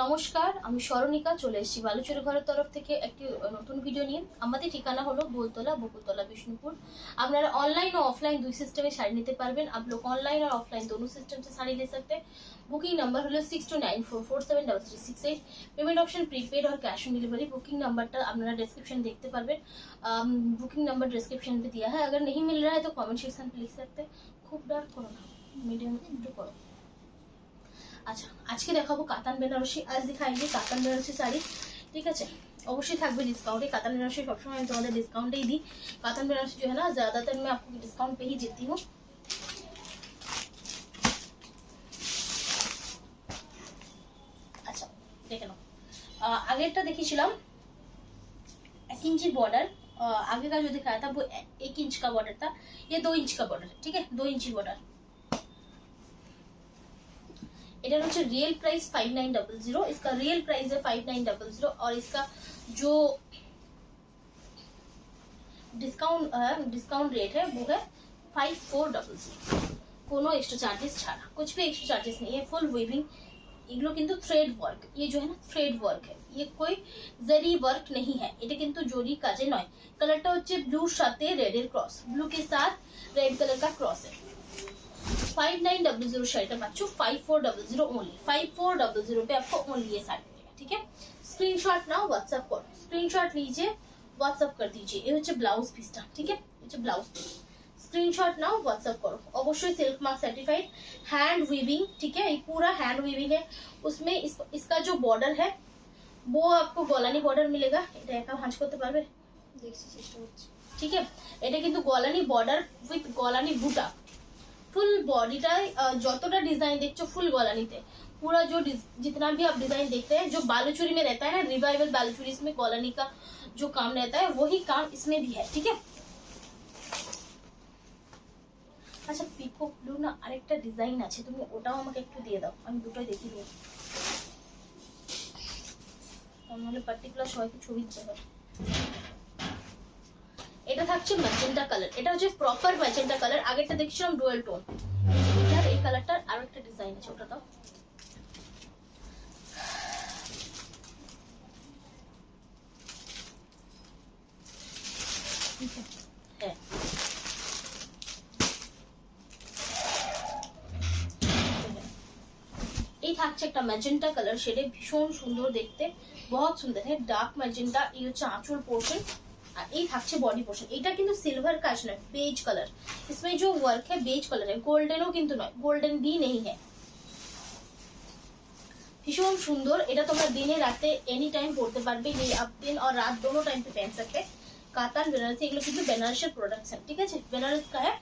নমস্কার, আমি স্মরণিকা চলে এসেছি বালুচুরি ঘরের তরফ থেকে একটি নতুন ভিডিও নিয়ে। আমাদের ঠিকানা হলো बोलतला बकुलतला बिष्णुपुर। আপনারা ऑनलाइन और ऑफलाइन দুই সিস্টেমে শাড়ি নিতে পারবেন। आप लोग ऑनलाइन और ऑफलाइन दोनों सिस्टम से साड़ी ले सकते हैं। बुकिंग नंबर হলো 6294473368। পেমেন্ট অপশন প্রিপেড और कैश ऑन डिलीवरी। बुकिंग नंबरটা আপনারা ডেসক্রিপশন দেখতে পারবেন। बुकिंग नंबर डिस्क्रिप्शन पे दिया है। अगर नहीं मिल रहा है तो कमेंट सेक्शन पे लिख सकते हैं। खूब डार्क करो ना, मीडियम একটু করো। আচ্ছা, আজকে দেখাবো কাতান বেনারসি। আজ दिखाएंगे কাতান বেনারসি শাড়ি, ঠিক আছে। অবশ্যই থাকবে ডিসকাউंटे। কাতান বেনারসি সবসময় আমি তোমাদের ডিসকাউंटे ही दी। कातान बेनारसी जो है ना ज्यादातर मैं आपको डिस्काउंट पे ही देती हूँ। अच्छा देखे नाओ, আগেরটা দেখিয়েছিলাম 1 इंची बॉर्डर। आगे का जो दिखाया था वो 1 इंच का बॉर्डर था। ये 2 इंच का बॉर्डर, ठीक है, 2 इंची बॉर्डर। इधर হচ্ছে रियल प्राइस 5900। इसका रियल प्राइस है 5900 और इसका जो डिस्काउंट रेट है वो है 5400। कोनो एक्स्ट्रा चार्जेस छाड़ा, कुछ भी एक्स्ट्रा चार्जेस नहीं है। फुल वीविंग, এগুলো কিন্তু থ্রেড ওয়ার্ক। ये जो है ना থ্রেড ওয়ার্ক है, ये कोई জরি ওয়ার্ক नहीं है। এটা কিন্তু জরি কাজে নয়। কালারটা হচ্ছে ব্লুর সাথে রেডের ক্রস, ব্লू के साथ रेड कलर का क्रॉस है। 5900 শাড়িটা পাচ্ছ 5400 ओनली। 5400 पे आपको ओनली ये साड़ी मिलेगा, ठीक है। स्क्रीनशॉट नाउ, व्हाट्सएप करो, स्क्रीनशॉट लीजिए, व्हाट्सएप कर दीजिए। ये হচ্ছে ব্লাউজ পিসটা, ठीक है, ये হচ্ছে blouse piece. Screenshot now, WhatsApp करो। অবশ্যই silk mark certified, hand weaving, ठीक है। ये पूरा हैंड वीविंग है। उसमें इसका जो बॉर्डर है वो आपको গলানি বর্ডার মিলেगा। এটা একা ভাঁজ করতে পারবে, দেখছি চেষ্টা করছি, ঠিক है। এটা কিন্তু গলানি বর্ডার উইথ গলানি বুটা। फुल बॉडीटा যতটা ডিজাইন দেখছো ফুল গলানিতে। पूरा जो जितना भी आप डिजाइन देखते हैं जो बालूचुरी में रहता है ना, रिवाइवल बालूचुरी, इसमें गलानी का जो काम रहता है वही काम इसमें भी है, ठीक है। আচ্ছা, পিকক ব্লু না আরেকটা ডিজাইন আছে, তুমি ওটাও আমাকে একটু দিয়ে দাও, আমি দুটোই দেখিয়ে দিই। তাহলে পার্টিকুলার সবাইকে ছবি দিতে হবে। এটা থাকছে ম্যাজেন্টা কালার। এটা হচ্ছে প্রপার ম্যাজেন্টা কালার। আগেরটা দেখছিলাম ডুয়াল টোন। এটার এই কালারটার আরো একটা ডিজাইন আছে, ওটা দাও। হ্যাঁ, এই থাকছে একটা ম্যাজেন্টা কালার শেডে, ভীষণ সুন্দর দেখতে, बहुत सुंदर है। डार्क मैजेंटा, ये হচ্ছে আঁচল পোর্শন আর এই থাকছে বডি পোর্শন। এটা কিন্তু সিলভার কাজ নয়, বেজ कलर। इसमें जो वर्क है बेज कलर है, গোল্ডেনও কিন্তু নয়, গোল্ডেন भी नहीं है। ভীষণ সুন্দর। এটা তোমরা দিনে রাতে एनी टाइम পরতে পারবে। ये आप दिन और रात दोनों टाइम पे पहन सकते हैं। कातान बनारसी, এগুলো কিন্তু বেনারসের প্রোডাক্টস है, ठीक है। बनारस का है।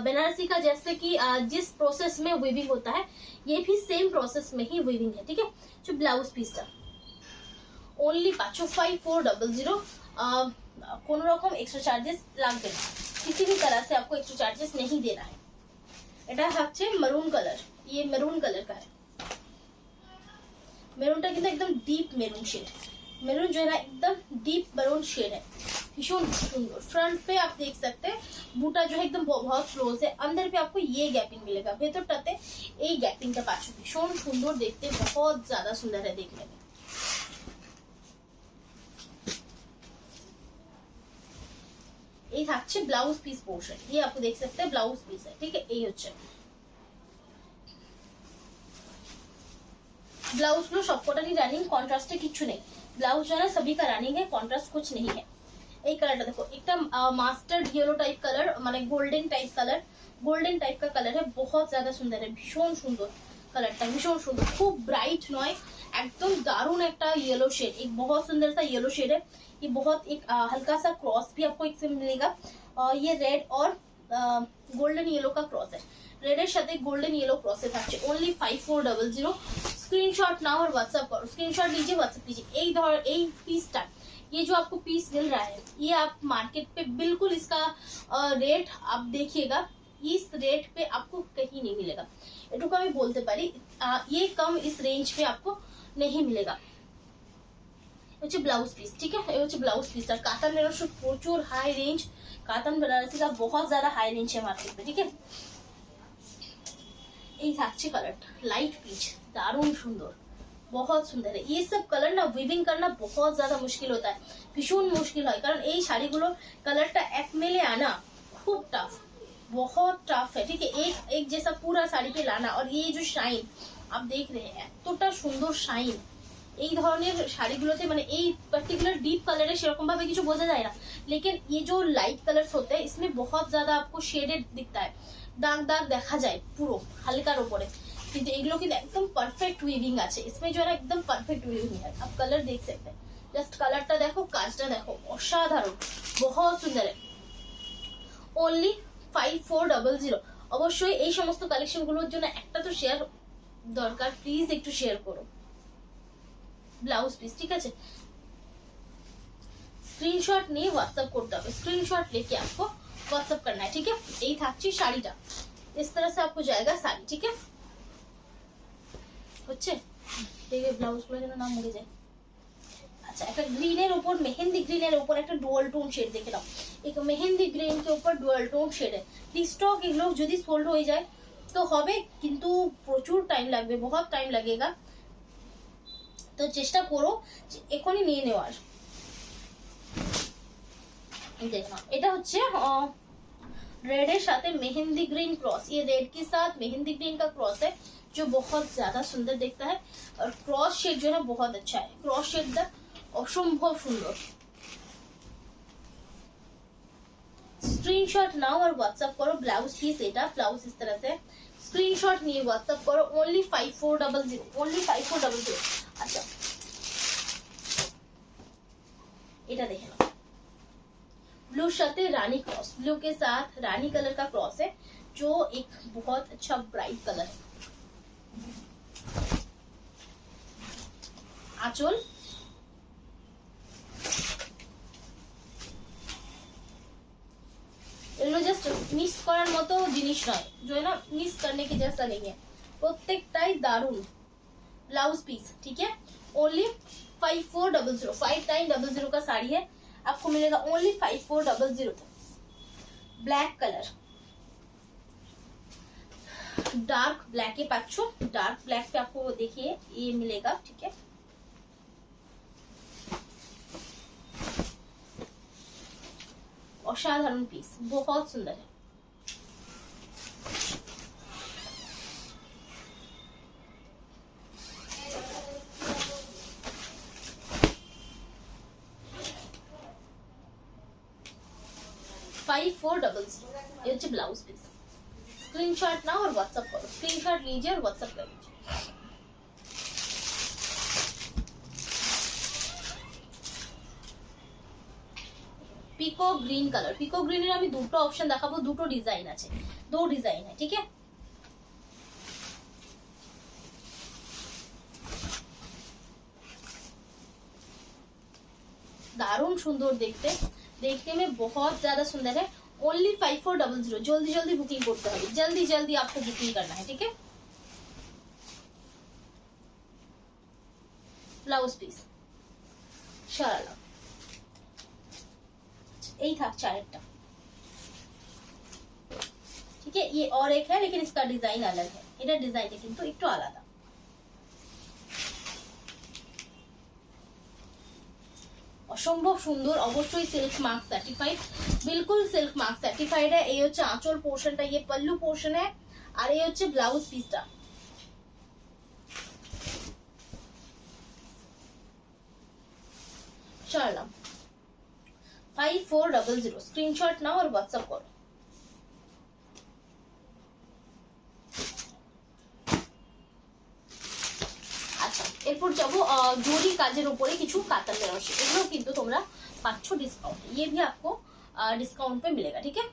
बनारसी का जैसे कि जिस प्रोसेस में वीविंग होता है ये भी सेम प्रोसेस में ही वीविंग है, ठीक है। जो ब्लाउज पीस था ओनली पाचो 5400। কোনো রকম এক্সট্রা চার্জেস লাগবে না, किसी भी तरह से आपको एक्स्ट्रा चार्जेस नहीं देना है। এটা হচ্ছে মেরুন কালার, ये মেরুন कलर का है। মেরুনটা কিন্তু একদম ডিপ মেরুন शेड। मेरून जो है ना एकदम डीप मेरून शेड है, भीषण सुंदर। फ्रंट पे आप देख सकते हैं बूटा जो है एकदम बहुत क्लोज है। अंदर पे आपको ये गैपिंग मिलेगा, ভেতরটাতে এই গ্যাপিংটা পাচ্ছ। ভীষণ সুন্দর দেখতে, बहुत ज्यादा सुंदर है देखने में। এই থাকছে ব্লাউজ পিস পোর্শন, ये आपको देख सकते हैं ब्लाउज पीस है, ठीक है। এই হচ্ছে ब्लाउज গুলো সবকটারই রানিং, কন্ট্রাস্টে কিছু নেই। ब्लाउज जो है ना सभी का रनिंग है, कॉन्ट्रास्ट कुछ नहीं है। এই কালারটা দেখো, একটা মাস্টার্ড येलो टाइप कलर, মানে golden type colour, golden type का कलर है, बहुत ज्यादा सुंदर है। ভীষণ সুন্দর কালারটা, ভীষণ সুন্দর, খুব ব্রাইট নয়, एकदम दारुण একটা येलो शेड, एक बहुत सुंदर सा येलो शेड है। ये बहुत एक हल्का सा क्रॉस भी आपको एक से मिलेगा। और ये रेड और गोल्डन येलो का क्रॉस है, रेडের সাথে गोल्डन येलो क्रॉस है। থাকছে ओनली 5400। स्क्रीनशॉट नाउ और व्हाट्सएप करो, स्क्रीनशॉट लीजिए, व्हाट्सएप कीजिए। एक धर एक पीस टाइम, ये जो आपको पीस मिल रहा है ये आप मार्केट पे बिल्कुल इसका रेट आप देखिएगा, इस रेट पे आपको कहीं नहीं मिलेगा। এটুকু আমি বলতে পারি, ये कम इस रेंज पे आपको नहीं मिलेगा। হচ্ছে ब्लाउज पीस, ठीक है। ये হচ্ছে ब्लाउज पीस। আর কাতান বেনারসি প্রচুর হাই रेंज, कातान बनारसी का बहुत ज्यादा हाई रेंज है मार्केट में, ठीक है। এই থাকছে কালারটা লাইট পিচ, দারুণ সুন্দর, बहुत सुंदर है। ये सब कलर ना উইভিং करना बहुत ज्यादा मुश्किल होता है, ভীষণ মুশকিল হয়, কারণ এই শাড়িগুলোর কালারটা এক মেলে আনা खूब टफ, बहुत टफ है। ठीक है, एक एक जैसा पूरा साड़ी पे लाना, और ये जो शाइन आप देख रहे हैं এতটা সুন্দর শাইন, এই ধরনের শাড়িগুলোতে মানে এই পার্টিকুলার ডিপ কালারে সেরকম ভাবে কিছু বোঝা যায় না, लेकिन ये जो लाइट कलर्स होते हैं इसमें बहुत ज्यादा आपको शेडेड दिखता है, दाग दाग দেখা যায় পুরো হালকার উপরে, কিন্তু এগুলো কিন্তু একদম পারফেক্ট উইভিং আছে इसमें, जो है एकदम परफेक्ट वीविंग है। आप कलर देख सकते हैं, जस्ट कलरটা দেখো, কাজটা দেখো, অসাধারণ, बहुत সুন্দর है। only 5400। অবশ্যই এই সমস্ত কালেকশন গুলোর জন্য একটা তো শেয়ার দরকার, প্লিজ একটু শেয়ার করো। ব্লাউজ পিস, ঠিক আছে, স্ক্রিনশট নিয়ে হোয়াটসঅ্যাপ করতে হবে, স্ক্রিনশট लेके आपको व्हाट्सएप करना है। ठीक है, এই থাকছে শাড়িটা, इस तरह से आपको जाएगा साड़ी। ठीक है, হচ্ছে দেখে ব্লাউজ গুলো যেন না মুড়ে যায়। আচ্ছা, একটা গ্রিনের উপর, মেহেন্দি গ্রিনের উপর একটা ডুয়াল টোন শেড দেখে নাও, एक মেহেন্দি গ্রিন के ऊपर ডুয়াল টোন শেড है। স্টক এগুলো যদি সোল্ড হয়ে যায় তো হবে, কিন্তু প্রচুর টাইম লাগবে, बहुत টাইম লাগেगा, তো চেষ্টা করো এখনই নিয়ে নেওয়ার। देखना, এটা হচ্ছে रेड है साथ मेहंदी ग्रीन क्रॉस, ये रेड के साथ मेहंदी ग्रीन का क्रॉस है जो बहुत ज्यादा सुंदर दिखता है, और क्रॉस शेड जो है बहुत अच्छा है, क्रॉस शेड दा असंभव सुंदर। स्क्रीनशॉट नाउ और व्हाट्सएप करो, ब्लाउज पीस এটা, ब्लाउज इस तरह से स्क्रीनशॉट নিয়ে व्हाट्सएप करो, only 5400, only 5400। अच्छा, এটা দেখে নাও, ब्लू साथ रानी क्रॉस, ब्लू के साथ रानी कलर का क्रॉस है, जो एक बहुत अच्छा ब्राइट कलर है। आंचल, এগুলো জাস্ট মিস করার মতো জিনিস নয়, जो है ना मिस करने की जैसा नहीं है, প্রত্যেকটাই দারুন। ब्लाउज पीस, ठीक है, ओनली 5400, 5900 का साड़ी है, आपको मिलेगा only 5400। Black colour, dark black के पाछो, डार्क ब्लैक पे आपको देखिए ये मिलेगा। ठीक है, असाधारण पीस, बहुत सुंदर है। ये হচ্ছে ब्लाउज पीस, स्क्रीनशॉट ना और व्हाट्सएप करो, स्क्रीनशॉट लीजिए और व्हाट्सएप कर लीजिए। পিকো গ্রিন কালার, পিকো গ্রিনের আমি দুটো অপশন দেখাবো, দুটো ডিজাইন আছে, दो डिजाइन है। ठीक है, दारुण सुंदर देखते, देखने में बहुत ज्यादा सुंदर है। ओनली 5400, जल्दी जल्दी बुकिंग करते हैं, जल्दी जल्दी आपको बुकिंग करना है। ठीक है, ब्लाउज पीस শারারা, এই থাকছে আরেকটা। ठीक है, ये और एक है लेकिन इसका डिजाइन अलग है, এটা ডিজাইনটা কিন্তু একটু আলাদা। অসম্ভব সুন্দর, অবশ্যই সিল্ক মার্ক সার্টিফাইড, बिल्कुल सिल्क मार्क सर्टिफाइड है। ये হচ্ছে আঁচল পোরশনটা, ये पल्लू पोर्शन है, আর এই হচ্ছে ব্লাউজ পিসটা। চললাম 5400, স্ক্রিনশট নাও আর হোয়াটসঅ্যাপ করো। আচ্ছা, এরপর যাবো জরি কাজের উপরে কিছু কাতান বেনারসি, এগুলো কিন্তু তোমরা পাচ্ছ ডিসকাউন্ট, ये भी आपको डिस्काउंट पे मिलेगा। ठीक है,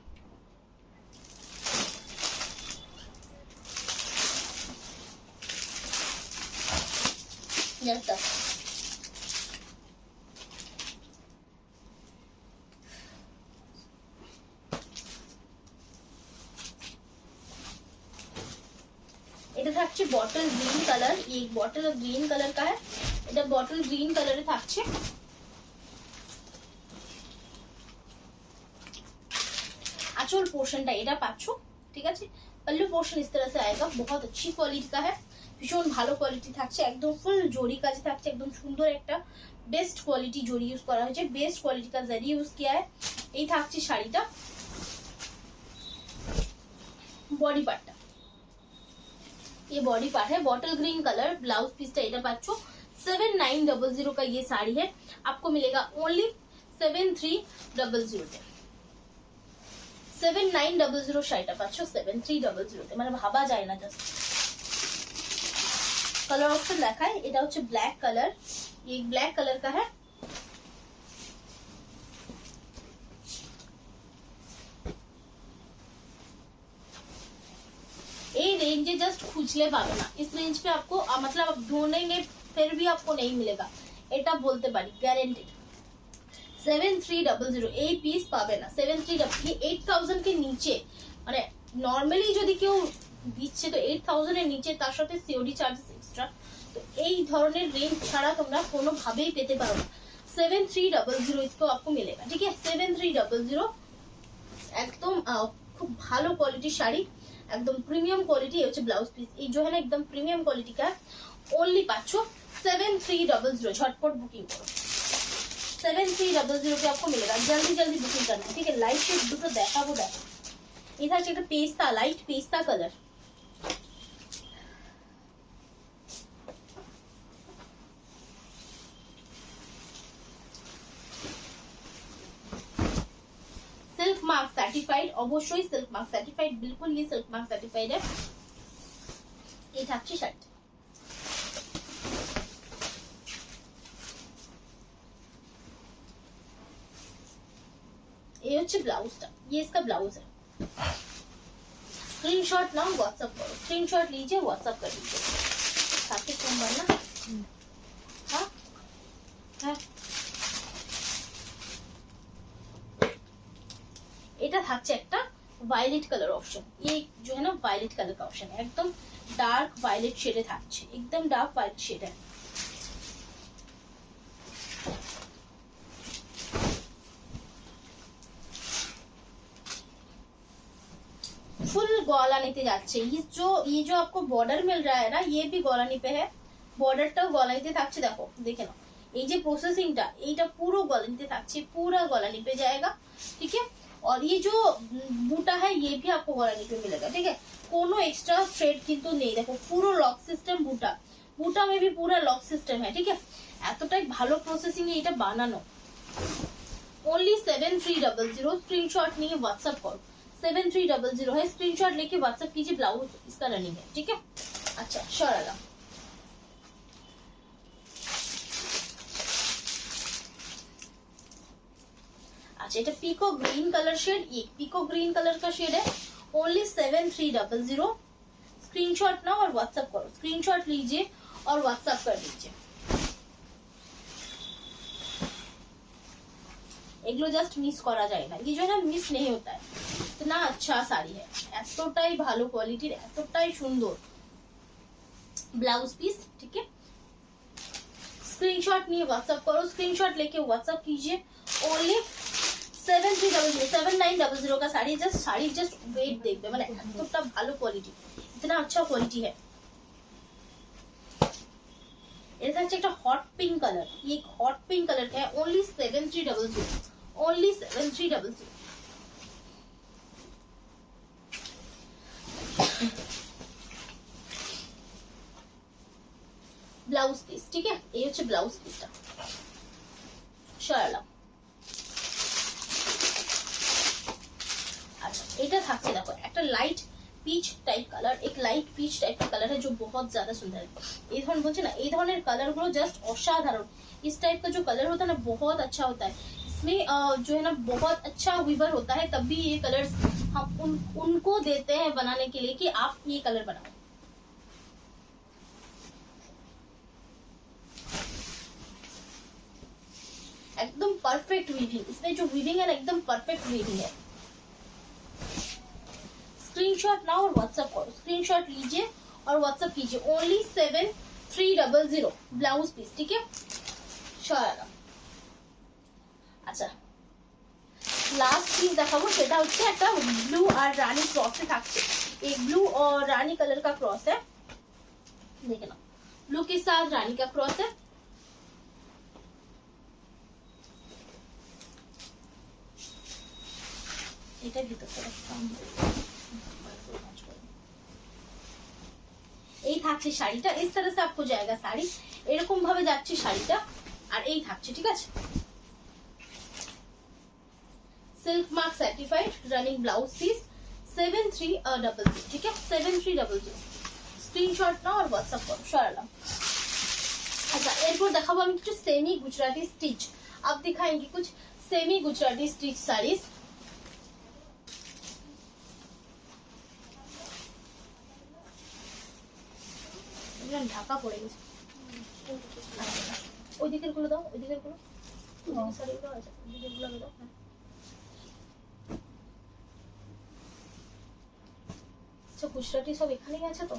यस सर, এটা থাকছে বটল গ্রিন কালার, ये বটল গ্রিন কালার का है, এটা বটল গ্রিন কালারে থাকছে। आंचल पोर्शन টা এটা পাচ্ছো। ठीक है, पल्लू पोर्शन इस तरह से आएगा, बहुत अच्छी क्वालिटी का है, ভীষণ ভালো কোয়ালিটি থাকছে, একদম ফুল জরি কাজ থাকছে, একদম সুন্দর একটা बेस्ट क्वालिटी জরি ইউজ করা হয়েছে, बेस्ट क्वालिटी का जरी यूज किया है। এই থাকছে শাড়িটা। বডি পার্টটা, ये बॉडी पार्ट है, बॉटल ग्रीन कलर, ब्लाउज पीसটা এটা পাচ্ছো 7900 का ये साड़ी है, आपको मिलेगा ओनली 7300 তে। 7900 শাড়িটা পাচ্ছো 7300 তে, মানে ভাবা যায় না। জাস্ট कलर ऑप्शन देखा है, এটা হচ্ছে ব্ল্যাক কালার, ये ब्लैक कलर का है। ये रेंज जस्ट खुजले पाবে না, इस रेंज पे आपको मतलब आप ढूंढेंगे फिर भी आपको नहीं मिलेगा, এটা বলতে পারি গ্যারান্টেড। 7300 এই পিস পাবে না, 7300 8000 के नीचे, মানে নরমালি যদি কেউ দিচ্ছে তো 8000 এর নিচে, তার সাথে সিওডি চার্জেস এক্সট্রা, তো এই ধরনের রেঞ্জ ছাড়া তোমরা কোনো ভাবেই পেতে পারো না। 7300 इसको आपको मिलेगा, ठीक है। 7300 একদম খুব ভালো কোয়ালিটির শাড়ি, একদম প্রিমিয়াম কোয়ালিটি। হচ্ছে ব্লাউজ পিস, এই जो है ना एकदम प्रीमियम क्वालिटी का, ओनली पाচ্ছো 7300। झटपट बुकिंग करो, 7300 पे आपको मिलेगा, जल्दी जल्दी बुकिंग करना है, ठीक है। लाइट शेड দুটো দেখাবো, দেখো এটা হচ্ছে একটা পেস্তা, লাইট পেস্তা কালার। सिल्क मार्क सर्टिफाइड, অবশ্যই सिल्क मार्क सर्टिफाइड, बिल्कुल ये सिल्क मार्क सर्टिफाइड है। ये থাকছে শার্ট, ये হচ্ছে ব্লাউজটা, ये इसका ब्लाउज है। स्क्रीनशॉट नाउ व्हाट्सएप करो, स्क्रीनशॉट लीजिए व्हाट्सएप कर दीजिए, ताकि तुम बनना। हाँ हाँ, এটা থাকছে একটা ভায়োলেট কালার অপশন, ये जो है ना वायलेट कलर का ऑप्शन है, एकदम डार्क वायलेट शेडे থাকছে, एकदम डार्क वायलेट शेड है। फुल गौलानी पे যাচ্ছে, ये जो आपको बॉर्डर मिल रहा है ना, ये भी गौलानी पे है, বর্ডারটাও গলানিতে থাকছে। দেখো দেখে নাও, এই যে প্রসেসিংটা, এইটা পুরো গলানিতে থাকছে, पूरा गौलानी पे जाएगा, ठीक है। और ये जो बूटा है ये भी आपको गौलानी पे मिलेगा, ठीक है। कोनो एक्स्ट्रा थ्रेड किंतु नहीं, देखो पूरा लॉक सिस्टम, बूटा बूटा में भी पूरा लॉक सिस्टम है, ठीक है। এতটাই ভালো প্রসেসিং এ এটা বানানো। ओनली 7300, स्क्रीनशॉट নিয়ে व्हाट्सएप करो, 7300 है, स्क्रीनशॉट लेके व्हाट्सएप कीजिए, ब्लाउज इसका रनिंग है, ठीक है। अच्छा शरारा, अच्छा এটা পিকো গ্रीन कलर शेड, ये पिको ग्रीन कलर का शेड है, ओनली 7300। स्क्रीनशॉट ना और व्हाट्सएप करो, स्क्रीनशॉट लीजिए और व्हाट्सएप कर दीजिए। এগুলো জাস্ট মিস করা যায় না, ये जो है ना मिस नहीं होता है, इतना अच्छा साड़ी है, এতটাই ভালো কোয়ালিটির, এতটাই সুন্দর ব্লাউজ পিস, ठीक है। स्क्रीनशॉट নিয়ে व्हाट्सएप करो, स्क्रीनशॉट लेके व्हाट्सएप कीजिए, ओनली 7900 का sari. Just sari just wait देखबे, মানে এতটা ভালো কোয়ালিটি, इतना अच्छा क्वालिटी है। এটা হচ্ছে একটা হট পিঙ্ক কালার, ये हॉट पिंक कलर का है, ओनली 7300, ओनली 7300। ব্লাউজ পিস, ঠিক है, এই হচ্ছে ব্লাউজ পিসটা শরালা। अच्छा এটা থাকছে, দেখো একটা লাইট पीच टाइप कलर, एक लाइट पीच टाइप का कलर है जो बहुत ज्यादा सुंदर है। ये धरन बोलते ना, ये धरনের कलर गुलो जस्ट असाधारण, इस टाइप का जो कलर होता है ना बहुत अच्छा होता है, इसमें जो है ना बहुत अच्छा विवर होता है, तब भी ये कलर्स हम उनको देते हैं बनाने के लिए कि आप ये कलर बनाओ। एकदम परफेक्ट वीविंग, इसमें जो वीविंग है ना एकदम परफेक्ट वीविंग है। स्क्रीनशॉट नाउ और व्हाट्सएप करो, स्क्रीनशॉट लीजिए और व्हाट्सएप कीजिए, ओनली 7300 ब्लाउज पीस, ठीक है शरारा। अच्छा लास्ट পিস দেখাবো, সেটা হচ্ছে একটা ব্লু আর রানী ক্রসে থাকছে, এই ব্লু और रानी कलर का क्रॉस है, देखे ना, ब्लू के साथ रानी का क्रॉस है, এটা ভিতরে এই থাকছে শাড়িটা। इस तरह से आपको जाएगा শাড়ি, এরকম ভাবে যাচ্ছে শাড়িটা, আর এই থাকছে, ঠিক আছে। Silk mark certified running blouse piece 7300, ठीक है 7300। स्क्रीनशॉट नाও और व्हाट्सएप करो সরালাম। अच्छा এরপর দেখাবো আমি কিছু সেমি গুজরাটি স্টিচ। अब दिखाएंगे कुछ सेमी गुजराती स्टिच साड़ीज। ঢাকা পড়ে গেছে, ওই দিকের গুলো দাও, ওই দিকের গুলো, শাড়িগুলো আছে ওই দিকের গুলো দাও। আচ্ছা গুজরাটি সব এখানেই আছে তো।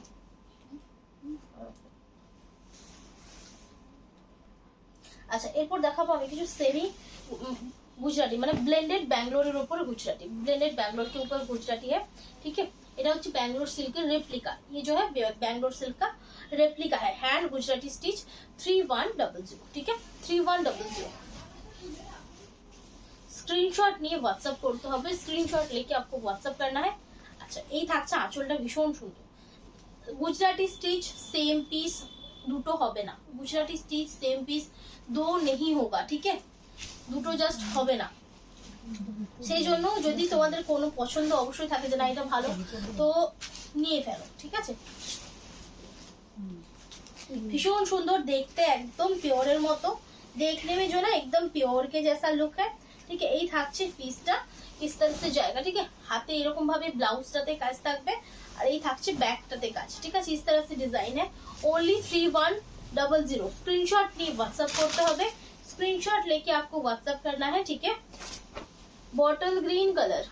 আচ্ছা এরপর দেখাবো আমি কিছু সেমি गुजराती মানে ব্লেন্ডেড ব্যাঙ্গালোরের উপর গুজরাটি, ব্লেন্ডেড बैंगलोर के ऊपर गुजराती है, ठीक है। এটা হচ্ছে ব্যাঙ্গালোর সিল্কের রেপ্লিকা, ये जो है बैंगलोर सिल्क का रेप्लिका है, हैंड गुजराती स्टिच 3100, ठीक है 3100। স্ক্রিনশট নিয়ে হোয়াটসঅ্যাপ করতে হবে, স্ক্রিনশট लेके आपको व्हाट्सएप करना है। আচ্ছা এই থাকছে আঁচলটা ভীষণ সুন্দর, गुजराती स्टिच सेम पीस দুটো হবে না, गुजराती स्टिच सेम पीस दो नहीं होगा, ठीक है দুটো জাস্ট হবে না। সেই জন্য যদি তোমাদের কোনো পছন্দ অবশ্যই থাকে যে না এটা ভালো তো নিয়ে ফেলো, ঠিক আছে। ভীষণ সুন্দর দেখতে, একদম পিওরের মতো देखने में जो ना एकदम प्योर के जैसा लुक है, ठीक है। এই থাকছে পিসটা इस तरह से जाएगा, ठीक है। হাতে এরকম ভাবে ব্লাউজটাতে কাজ থাকবে আর এই থাকছে ব্যাকটাতে কাজ, ঠিক আছে। इस तरह से डिजाइन है, ओनली 3100। स्क्रीनशॉट নিয়ে व्हाट्सएप করতে হবে, स्क्रीनशॉट लेके आपको व्हाट्सएप करना है, ठीक है। Bottle green colour,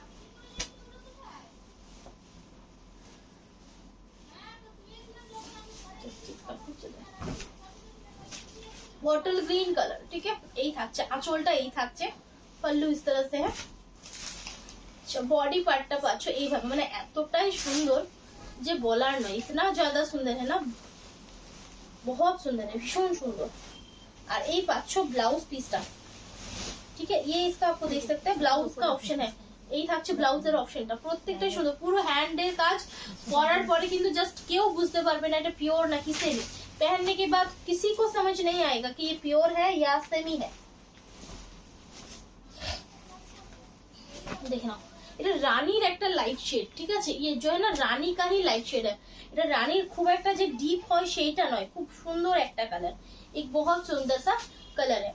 bottle green colour, ठीक है। এই থাকছে আঁচলটা, এই থাকছে পল্লু इस तरह से है। বডি পার্টটা পাচ্ছ এইভাবে, মানে এতটাই সুন্দর যে বলার নয়, इतना ज्यादा सुंदर है ना, बहुत सुंदर है, भीषण सुंदर। और এই পাচ্ছ ব্লাউজ পিসটা, ठीक है। ये इसका आपको देख सकते हैं ब्लाउज का ऑप्शन है, এই থাকছে ব্লাউজের অপশনটা, প্রত্যেকটাই সুন্দর, পুরো হ্যান্ডের কাজ করার পরে কিন্তু জাস্ট কেউ বুঝতে পারবে না এটা পিওর নাকি সেমি। पहनने के बाद किसी को समझ नहीं आएगा कि ये प्योर है या सेमी है। देखना এটা রানীর একটা লাইট শেড, ঠিক আছে। ये जो है ना রানী का ही लाइट शेड है, এটা রানীর খুব একটা যে ডিপ হয় সেইটা নয়, খুব সুন্দর একটা কালার, एक बहुत सुंदर सा कलर है,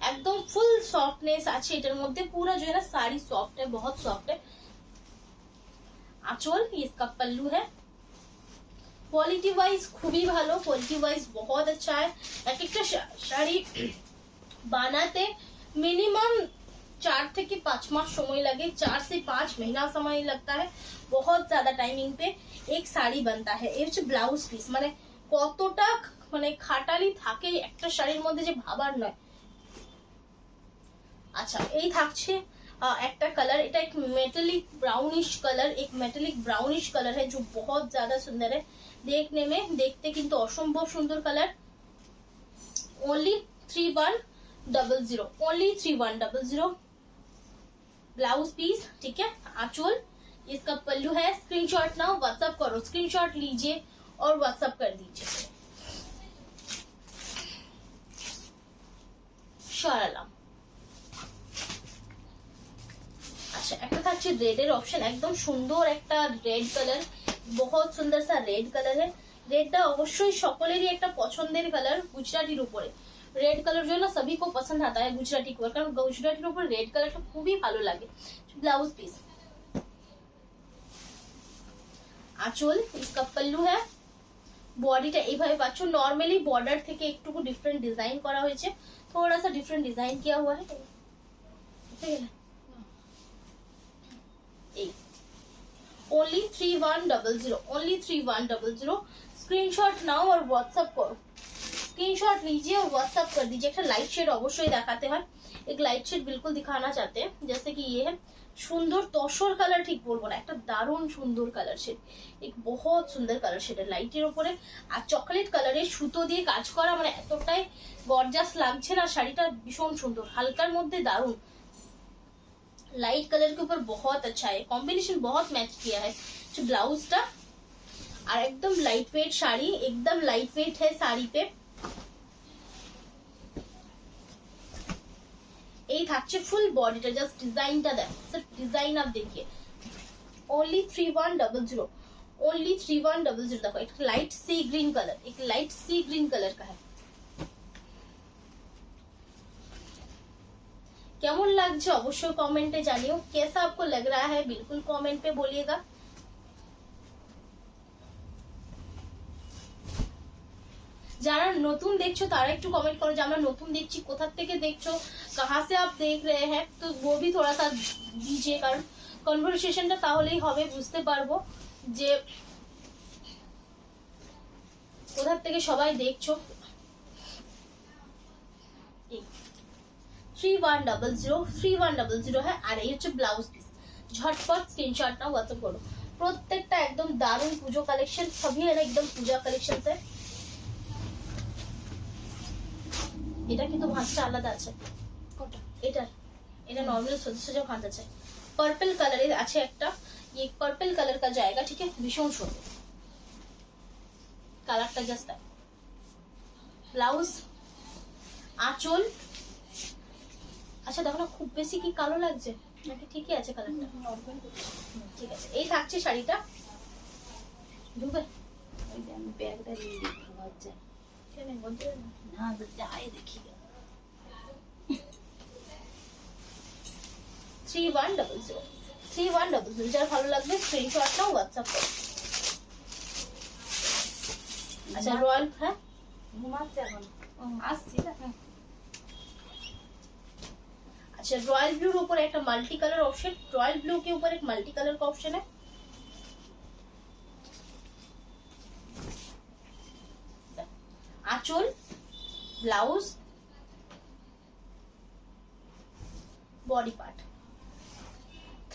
एकदम फुल सॉफ्टनेस আছে এটার মধ্যে, पूरा जो है ना साड़ी सॉफ्ट है, बहुत सॉफ्ट है। आंचल इसका पल्लू है, क्वालिटी वाइज খুবই ভালো, क्वालिटी वाइज बहुत अच्छा है। एक একটা শাড়ি বানাতে मिनिमम 4 থেকে 5 মাস সময় লাগে, 4 से 5 महीना समय लगता है, बहुत ज्यादा टाइमिंग पे एक শাড়ি बनता है। এই হচ্ছে ব্লাউজ পিস, মানে কতটা মানে খাটালি থাকে একটা শাড়ির মধ্যে যে ভাবার নয়। আচ্ছা এই থাকছে একটা कलर, এটা एक मेटालिक ब्राउनिश कलर, एक मेटालिक ब्राउनिश कलर है जो बहुत ज्यादा सुंदर है देखने में, देखते किंतु असंभव सुंदर colour. Only 3100, only 3100 blouse piece, ठीक है। आंचल इसका पल्लू है। स्क्रीनशॉट नाउ व्हाट्सएप करो, स्क्रीनशॉट लीजिए और व्हाट्सएप कर दीजिए। সরালাম। আচ্ছা একটা থাকছে রেড এর অপশন, একদম সুন্দর একটা রেড কালার, बहुत सुंदर सा रेड कलर है। रेडটা অবশ্যই সকলেরই একটা পছন্দের কালার, গুজরাটির উপরে रेड कलर जो है ना सभी को पसंद आता है गुजराती को, কারণ গুজরাটির উপর रेड कलरটা খুবই ভালো লাগে। ब्लाउज पीस, आंचल इसका पल्लू है, বডিটা এইভাবে পাচ্ছ। নরমালি বর্ডার থেকে একটু ডিফারেন্ট ডিজাইন করা হয়েছে, थोड़ा सा डिफरेंट डिजाइन किया हुआ है। Only 3100, only 3100। स्क्रीनशॉट नाउ और व्हाट्सएप करो। स्क्रीनशॉट लीजिए और व्हाट्सएप कर दीजिए। एक लाइट शेड अवश्य देखाते हैं, एक लाइट शेड बिल्कुल दिखाना चाहते हैं, जैसे कि ये है সুন্দর তসর কালার, ঠিক বলবো না, একটা দারুণ সুন্দর কালার শেড, এক বহুত সুন্দর কালার শেড লাইটের উপরে আর চকলেট কালারের সুতো দিয়ে কাজ করা, মানে এতটাই গর্জাস লাগছে না শাড়িটা, ভীষণ সুন্দর, হালকার মধ্যে দারুণ, लाइट कलर के ऊपर बहुत अच्छा है, कॉम्बिनेशन बहुत मैच किया है। जो ब्लाउजটা আর একদম লাইট ওয়েট শাড়ি, একদম লাইট ওয়েট है শাড়ি पे। এই থাকছে ফুল বডিটা, জাস্ট ডিজাইনটা দেখো, सिर्फ डिजाइन आप देखिए, ओनली 3100, ओनली 3100। देखो एक लाइट सी ग्रीन कलर, एक लाइट सी ग्रीन कलर का है, কেমন লাগছে অবশ্যই কমেন্টে জানিও, कैसा आपको लग रहा है बिल्कुल कमेंट पे बोलिएगा। যারা নতুন দেখছো তারা একটু কমেंट करो, যে আমরা নতুন দেখছি, কোথা থেকে দেখছো, कहां से आप देख रहे हैं, तो वो भी थोड़ा सा दीजिए, কারণ কনভারসেশনটা তাহলেই হবে, বুঝতে পারবো যে কোথা থেকে সবাই দেখছো। 3100 है, আর এই হচ্ছে ব্লাউজ পিস। ঝটপট স্ক্রিনশট নাও, व्हाट्सएप করো, প্রত্যেকটা একদম দারুণ পুজো কালেকশন, সবই है एकदम पूजा कलेक्शन है। এটা কিন্তু ভাঁজটা আলাদা আছে, কোনটা এটা, এটা নরমাল সোজা সোজা ভাঁজ আছে, পার্পল কালারের আছে একটা, ये पर्पल कलर का जाएगा, ठीक है, ভীষণ সুন্দর কালারটা, জাস্ট ব্লাউজ, আঁচল। আচ্ছা দেখো না খুব বেশি কি কালো লাগছে নাকি ঠিকই আছে কালারটা, ঠিক আছে। এই থাকছে শাড়িটা, ঢুকে ওই যে আমি ব্যাগটা নিয়ে খাওয়া যায় কেন বলতে না, যাই দেখি 3100 যার ভালো লাগবে স্ক্রিনশট নাও, হোয়াটসঅ্যাপ করো। আচ্ছা রয়্যাল, হ্যাঁ ঘুমাচ্ছে এখন, আসছি না। अच्छा रॉयल ब्लू ऊपर एक multi colour option, royal blue के ऊपर एक मल्टी कलर का ऑप्शन है, आंचल, ब्लाउज, बॉडी पार्ट।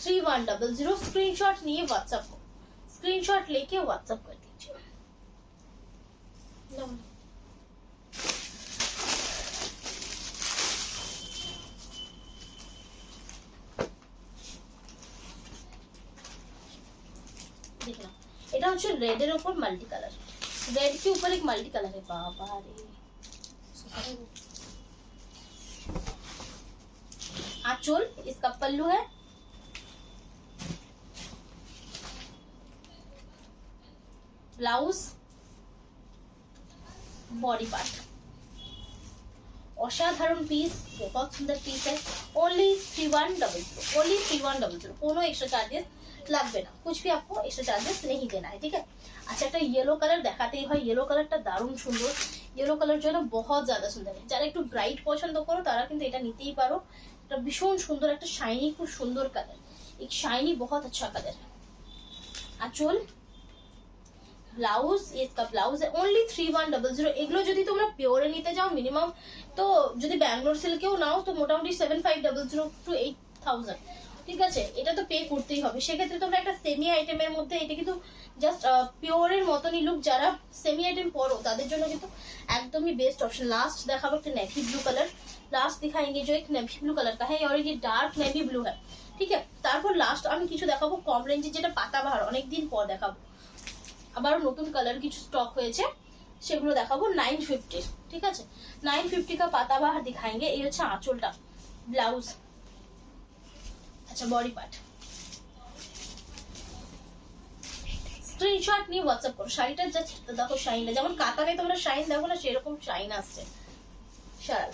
3100 स्क्रीनशॉट लिए व्हाट्सएप को, स्क्रीनशॉट लेके व्हाट्सएप कर दीजिए। এটা হচ্ছে রেড এর উপর মাল্টি কালার, रेड के ऊपर एक मल्टी कलर है, बाबा रे। आंचल, इसका पल्लू है, ब्लाउज, बॉडी पार्ट, असाधारण पीस, बहुत सुंदर पीस है, ओनली 3100, ओनली 3100, कोनो एक्स्ट्रा चार्जेस লাগবে না, कुछ भी आपको एक्स्ट्रा चार्जेस नहीं देना है, ठीक है। अच्छा একটা ইয়েলো কালার দেখাতেই হয়, ইয়েলো কালারটা দারুণ সুন্দর, ইয়েলো কালার জন্য बहुत ज्यादा সুন্দর, যারা একটু ব্রাইট পছন্দ করো তারা কিন্তু এটা নিতেই পারো, এটা ভীষণ সুন্দর একটা শাইনি, খুব সুন্দর কালার, एक शाइनी बहुत अच्छा कलर है। আঁচল, ব্লাউজ, इसका ব্লাউজ है ओनली 3100। এগুলো যদি তোমরা পিওরে নিতে যাও মিনিমাম, তো যদি ব্যাঙ্গালোর সিল্কেও নাও তো মোটামুটি 7500 to 8000, ঠিক আছে, এটা তো পে করতেই হবে। সেক্ষেত্রে তোমরা একটা সেমি আইটেমের মধ্যে, এটা কিন্তু জাস্ট পিওরের মতনই লুক, যারা সেমি আইটেম পরো তাদের জন্য কিন্তু একদমই বেস্ট অপশন। লাস্ট দেখাবো একটা নেভি ব্লू कलर, लास्ट दिखाएंगे जो एक नेवी ब्लू कलर का है और ये डार्क नेवी ब्लू है, ठीक है। তারপর লাস্ট আমি কিছু দেখাবো কম রেঞ্জে, যেটা পাতাবাহার, অনেকদিন পর দেখাবো, আবার নতুন কালার কিছু স্টক হয়েছে, সেগুলো দেখাবো 950, ঠিক আছে। 950 का পাতাবাহার दिखाएंगे। এই হচ্ছে আঁচলটা, ব্লাউজ, अच्छा बॉडी पार्ट। স্ক্রিনশট নিয়ে হোয়াটসঅ্যাপ করো, শাড়িটা জাস্ট দেখো, শাইনটা যেমন কাতারে তোমরা শাইন দেখো না, সেরকম শাইন আসছে সারা।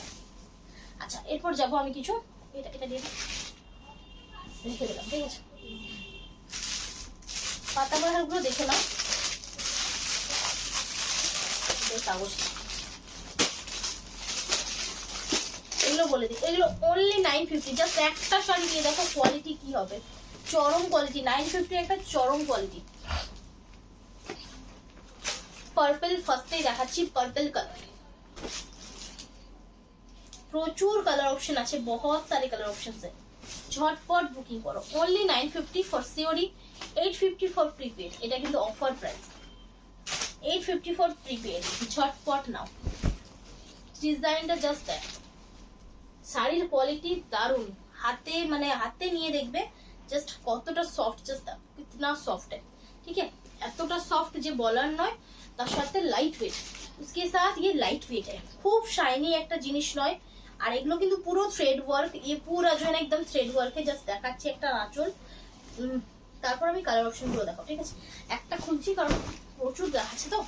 আচ্ছা এরপর যাবো আমি কিছু, এটা এটা দিয়ে রেখে দিলাম, ঠিক আছে। পাতাবাহার গুলো দেখে নাও, কাগজ, এগুলো বলে দিই, এগুলো অনলি 950, জাস্ট একটা শাড়ি দিয়ে দেখো কোয়ালিটি কি হবে, চরম কোয়ালিটি, 950 একটা চরম কোয়ালিটি। পার্পল ফার্স্টেই দেখাচ্ছি, পার্পল কালার, প্রচুর কালার অপশন আছে, बहुत सारे कलर ऑप्शन है, झटपट বুকিং করো। only 950 ফর সিওরি, 850 ফর প্রিপেড। এটা কিন্তু অফার প্রাইস, 850 ফর প্রিপেড। ঝটপট নাও, ডিজাইনটা জাস্ট দেখ, শাড়ির কোয়ালিটি দারুন, হাতে মানে হাতে নিয়ে দেখবে জাস্ট কতটা সফট, জাস্ট কিतना সফট है, ठीक है, এতটা সফট যে বলার নয়। তার সাথে লাইট ওয়েট, उसके साथ ये लाइट वेट है, খুব শাইনি একটা জিনিস নয়। আর এগুলো কিন্তু পুরো থ্রেড ওয়ার্ক, ये पूरा जो है ना एकदम थ्रेड वर्क है। জাস্ট দেখাচ্ছি একটা আঁচল, তারপর আমি কালার অপশন গুলো দেখাবো, ঠিক আছে। একটা খুলছি কারণ প্রচুর দেখাচ্ছে তো।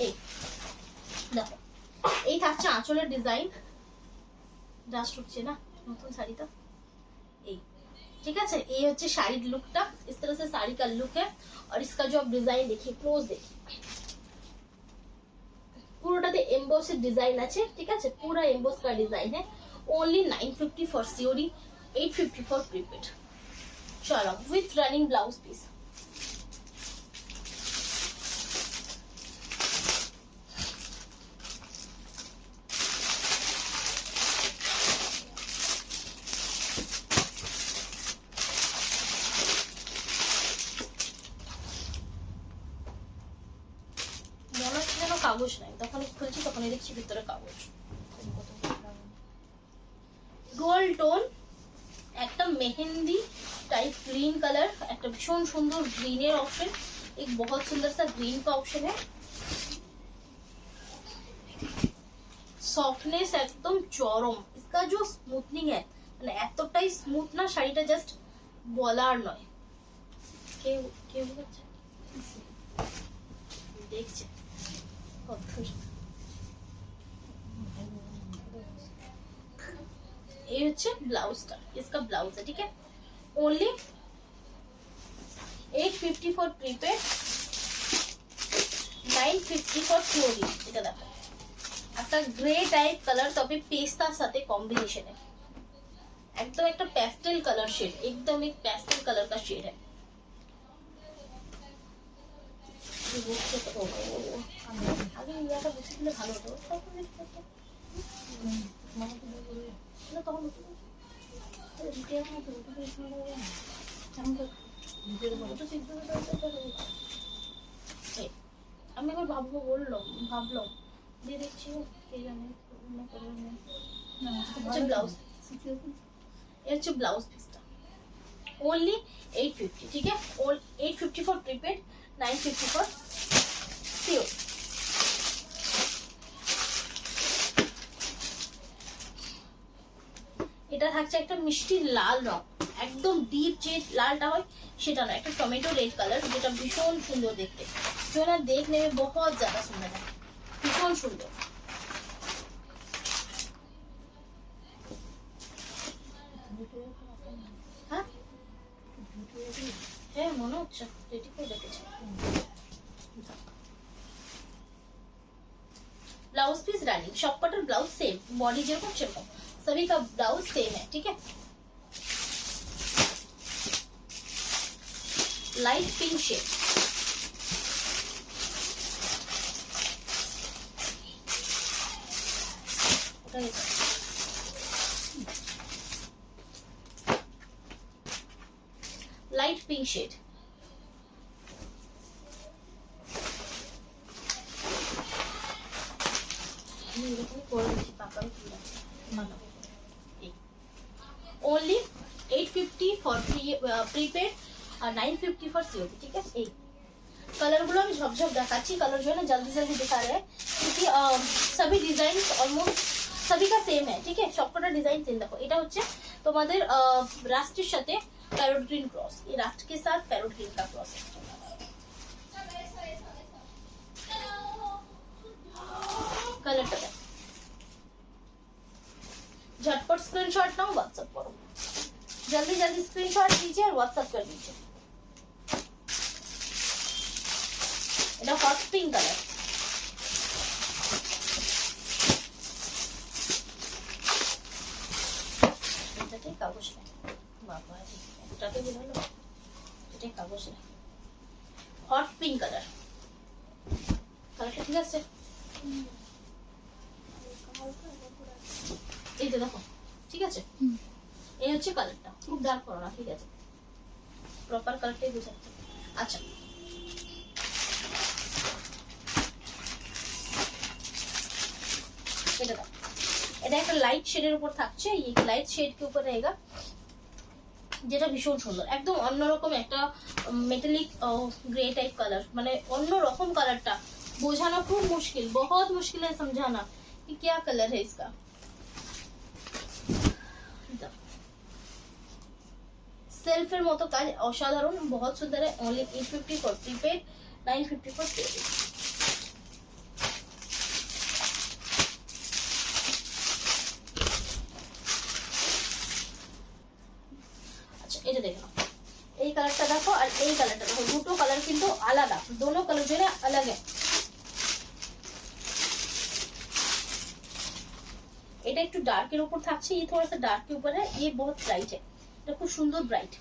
এই দেখো, এই থাকছে আঁচলের ডিজাইন, ডাস্ট উঠছে না নতুন শাড়ি তো, এই ठीक है। ये হচ্ছে শাড়ির লুকটা, इस तरह से साड़ी का लुक है। और इसका जो आप डिजाइन देखिए, क्लोज देखिए, পুরোটাতে এমবসের ডিজাইন আছে, ঠিক আছে, পুরো এমবস का डिजाइन है। Only 950 for COD, 850 for prepaid. चलो विथ रनिंग ब्लाउज पीस। কাগজ নাই, তখন খুলছি তখন দেখছি ভিতরে কাগজ। গোল্ড টোন, একটা মেহেंदी टाइप ग्रीन कलर, একটা ভীষণ সুন্দর গ্রিনের অপশন, एक बहुत सुंदर सा ग्रीन का ऑप्शन है। সফটনেস একদম চরম, इसका जो स्मूथनिंग है মানে এতটাই স্মুথ না, শাড়িটা জাস্ট বলার নয়। কে কে বলছে দেখছে ये হচ্ছে ব্লাউজটা, इसका ब्लाउज है, ठीक है। Only 850 for prepaid, 950 for COD. এটা দেখো একটা গ্রে টাইপ কালার, তবে পেস্তার সাথে কম্বিনেশনে, একদম একটা প্যাস্টেল কালার शेड, एकदम एक पैस्टल कलर का शेड है। আগে ইয়াটা বুঝে দিলে ভালো হতো, আমি একবার ভাববো ভাবলাম দিয়ে দেখছি কে জানে। ব্লাউজ, এর হচ্ছে ব্লাউজ পিসটা, ओनली 850, ठीक है। 850 फॉर प्रीपेड, 950 फॉर सीओ। এটা থাকছে একটা মিষ্টি লাল রং, একদম ডিপ যে লালটা হয় সেটা না, একটা টমেটো রেড কালার, যেটা ভীষণ সুন্দর দেখতে, जो ना देखने में बहुत ज्यादा सुंदर है, ভীষণ সুন্দর। হ্যাঁ হ্যাঁ মনে হচ্ছে রেডি করে রেখেছি। ब्लाउज पीस रनिंग, शॉपकटर ब्लाउज सेम, बॉडी जेरकम सेरकम सभी का ब्लाउज सेम है, ठीक है। Light pink shade, light pink shade, only 850 for prepaid और 950 फॉर सीओडी, ठीक है। এই कलर গুলো আমি ঝপঝপ দেখাচ্ছি, कलर जो है ना जल्दी जल्दी दिखा रहे हैं क्योंकि सभी डिजाइन ऑलमोस्ट सभी का सेम है, ठीक है। সবকটা ডিজাইন সেম। দেখো এটা হচ্ছে তোমাদের রাস্টের সাথে প্যারট গ্রিন क्रॉस, ये रास्ट के साथ पैरोट ग्रीन का क्रॉस है। कलरটা দেখো, झटपट स्क्रीनशॉट नाउ, व्हाट्सएप करो, जल्दी जल्दी स्क्रीनशॉट लीजिए और व्हाट्सएप कर दीजिए। এটা হট পিঙ্ক কালার, এটাতে কাগজ নেই বাবা, এটাতে বেরোলো, এটাতে কাগজ নেই। হট পিঙ্ক কালার, কালারটা ঠিক আছে। ঠিক আছে। এই হচ্ছে কালারটা, খুব ডার্ক করো না, ঠিক আছে, প্রপার কালারটাই বুঝাচ্ছি। আচ্ছা এটা দাও, এটা একটা লাইট শেডের উপর থাকছে, ये लाइट शेड के ऊपर रहेगा, যেটা ভীষণ সুন্দর, একদম অন্যরকম একটা মেটালিক গ্রে টাইপ কালার, মানে অন্যরকম কালারটা বোঝানো খুব মুশকিল, बहुत मुश्किल है समझाना कि क्या कलर है इसका। সেলফের মতো কাজ, অসাধারণ, बहुत सुंदर है। Only 850 for prepaid, 950 for paid. আচ্ছা এটা দেখো, এই কালারটা দেখো আর এই কালারটা দেখো, দুটো কালার কিন্তু আলাদা, दोनों कलर जो है अलग है। এটা একটু ডার্কের উপর থাকছে, ये थोड़ा सा डार्क के ऊपर है, ये बहुत ब्राइट है, এটা খুব সুন্দর ব্রাইট,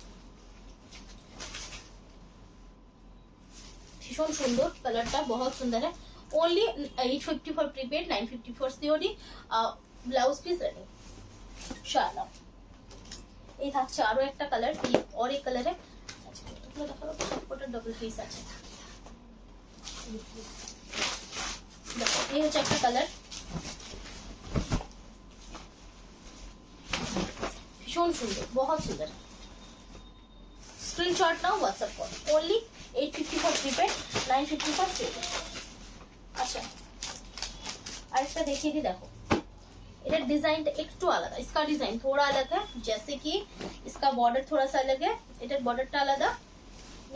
ভীষণ সুন্দর কালারটা, बहुत सुंदर है। Only 850 for prepaid, 950 for COD. Blouse piece ready শালা। এই থাকছে আরো একটা কালার, এই और एक कलर है। আচ্ছা এটা দেখো, সবকটা ডাবল পিস আছে, দেখো এই হচ্ছে একটা কালার, ভীষণ সুন্দর, बहुत सुंदर। স্ক্রিনশট নাও, হোয়াটসঅ্যাপ করো। Only 850 for prepaid, 950 for COD. আচ্ছা আরেকটা দেখিয়ে দিই, দেখো এটা ডিজাইনটা একটু আলাদা, इसका डिजाइन थोड़ा अलग है, जैसे कि इसका बॉर्डर थोड़ा सा अलग है, এটার বর্ডারটা আলাদা,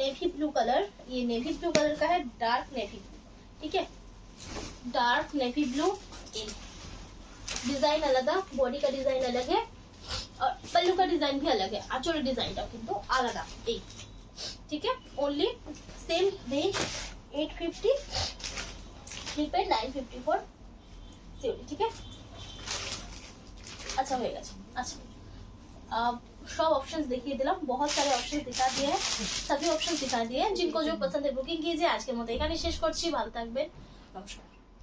नेवी ब्लू कलर, ये नेवी ब्लू कलर का है, डार्क नेवी ब्लू, ठीक है, डार्क नेवी ब्लू। डिजाइन अलग, बॉडी का डिजाइन अलग है और पल्लू का डिजाइन भी अलग है, आंचल डिजाइनটা কিন্তু আলাদা এই, ठीक है। Only same range 850 prepaid, 950 for COD, ठीक है। अच्छा হয়ে গেছে। আচ্ছা सब ऑप्शंस दिखिए दिलाम, बहुत सारे ऑप्शंस दिखा दिए हैं, सभी ऑप्शंस दिखा दिए हैं, जिनको जो पसंद है बुकिंग कीजिए। आज के মতো এখানে শেষ করছি, ভালো থাকবেন, নমস্কার।